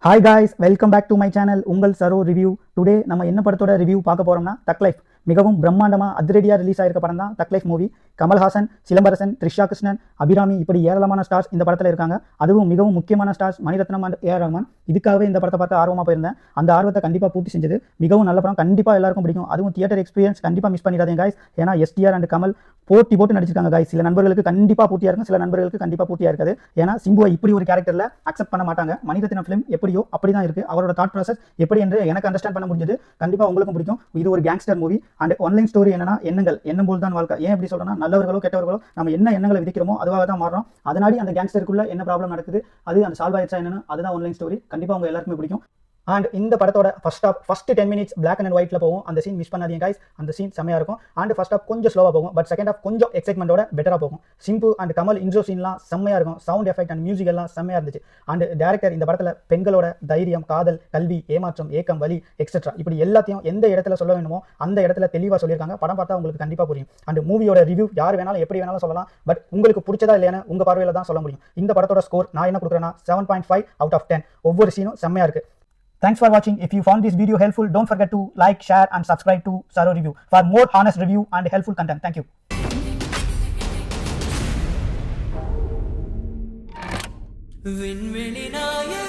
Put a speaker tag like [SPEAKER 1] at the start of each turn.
[SPEAKER 1] Hi guys, welcome back to my channel உங்கள் Saro review. Today நம்ம என்ன படத்தோட ரிவ்யூ பார்க்க போறோம்னா தக் லைஃப். மிகவும் பிரம்மாண்டமா அதிரடியா ரிலீஸ் ஆயிருக்க படம் தான் thug life movie. Kamal Haasan, Silambarasan, Trisha Krishnan, Abhirami இப்படி ஏராளமான ஸ்டார்ஸ் இந்த படத்துல இருக்காங்க. அதுவும் மிகவும் முக்கியமான stars Mani Ratnam and AR Rahman. இதுக்காகவே இந்த படத்தை பார்க்க ஆர்வமா போயிருந்தேன். அந்த ஆர்வத்தை கண்டிப்பா பூர்த்தி செஞ்சது. மிகவும் நல்ல படம், கண்டிப்பா எல்லாருக்கும் பிடிக்கும். அதுவும் தியேட்டர் எக்ஸ்பீரியன்ஸ் கண்டிப்பா மிஸ் பண்ணிடாதீங்க guys. ஏன்னா எஸ்டிஆர் அண்ட் கமல் போட்டு நடிச்சிருக்காங்க guys. சில நண்பர்களுக்கு கண்டிப்பா பூர்த்தியா இருக்கும், சில நண்பர்களுக்கு கண்டிப்பா பூர்த்தியா இருக்காது. ஏன்னா சிம்புவை இப்படி ஒரு கேரக்டர்ல அக்செப்ட் பண்ண மாட்டாங்க. மணிரத்னம் ஃபிலிம் எப்படியோ அப்படிதான் இருக்கு. அவரோட தாட் ப்ராசஸ் எப்படி என்று எனக்கு அண்டர்ஸ்டாண்ட் பண்ண முடிஞ்சது. கண்டிப்பா உங்களுக்கும் பிடிக்கும். இது ஒரு gangster movie and one line story. என்னன்னா எண்ணம் போல் தான் வாழ்க்கை. ஏன் எப்படி சொல்றேன்னா, நல்லவர்களோ கெட்டவர்களோ நம்ம என்ன எண்ணங்களை விதிக்கிறோமோ அதுவாக தான் மாறுறோம். அதனாடி அந்த கேங்ஸ்டருக்குள்ள என்ன ப்ராப்ளம் நடக்குது, அது அந்த சால்வ் ஆயிடுச்சா என்னன்னு, அதுதான் ஒன்லைன் ஸ்டோரி. கண்டிப்பா உங்க எல்லாருக்குமே பிடிக்கும். அண்ட் இந்த படத்தோட ஃபர்ஸ்ட் 10 minutes பிளாக் அண்ட் ஒயிட்ல போகும். அந்த சீன் மிஸ் பண்ணாதீங்க guys. அந்த சீன் செமையா இருக்கும். அண்ட் ஃபர்ஸ்ட் ஹாஃப் கொஞ்சம் ஸ்லோவா போகும், பட் செகண்ட் ஹாஃப் கொஞ்சம் எக்ஸைட்மெண்டோட பெட்டரா போகும். சிம்பு அண்ட் கமல் இன்ட்ரோ சீன்லாம் செம்மையா இருக்கும். சவுண்ட் எஃபெக்ட் அண்ட் மியூசிக் எல்லாம் செம்மையா இருந்துச்சு. அண்ட் டைரக்டர் இந்த படத்துல பெண்களோட தைரியம், காதல், கல்வி, ஏமாற்றம், ஏக்கம், வலி எக்ஸெட்ரா இப்படி எல்லாத்தையும் எந்த இடத்துல சொல்ல வேணுமோ அந்த இடத்துல தெளிவா சொல்லியிருக்காங்க. படம் பார்த்தா உங்களுக்கு கண்டிப்பா புரியும். அண்ட் மூவியோட ரிவ்யூ யார் வேணாலும் எப்படி வேணாலும் சொல்லலாம், பட் உங்களுக்கு பிடிச்சதா இல்லையான்னு உங்க பார்வையில தான் சொல்ல முடியும். இந்த படத்தோட ஸ்கோர் நான் என்ன கொடுக்குறேன்னா 7.5 out of 10. ஒவ்வொரு சீனும் செம்மையா இருக்கு. Thanks for watching. If you found this video helpful, don't forget to like, share and subscribe to Saro Review for more honest review and helpful content. Thank you. விண்வெளி நாயகனே